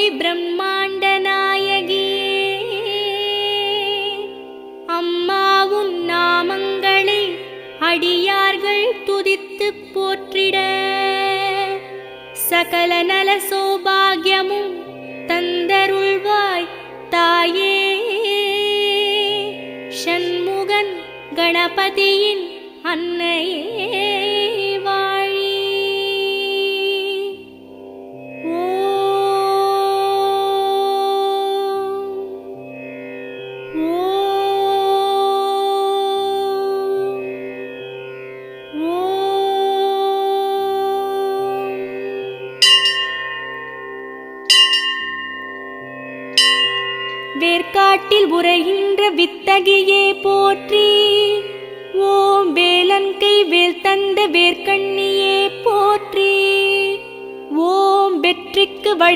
கோடி பிரம்மாண்ட நாயகியே, அம்மா உன் நாமங்களை அடியார்கள் துதித்துப் போற்றிட சகல நல சௌபாகியமும் தந்தருள்வாய் தாயே. ஷண்முகன் கணபதியின் அன்னையே வாழி. வேர்க்காட்டில் உரைகின்ற வித்தகியே போற்றி. ஓம் வேலன்கை வேல் தந்த வேர்க்கண்ணியே போற்றி. ஓம் வெற்றிக்கு வழி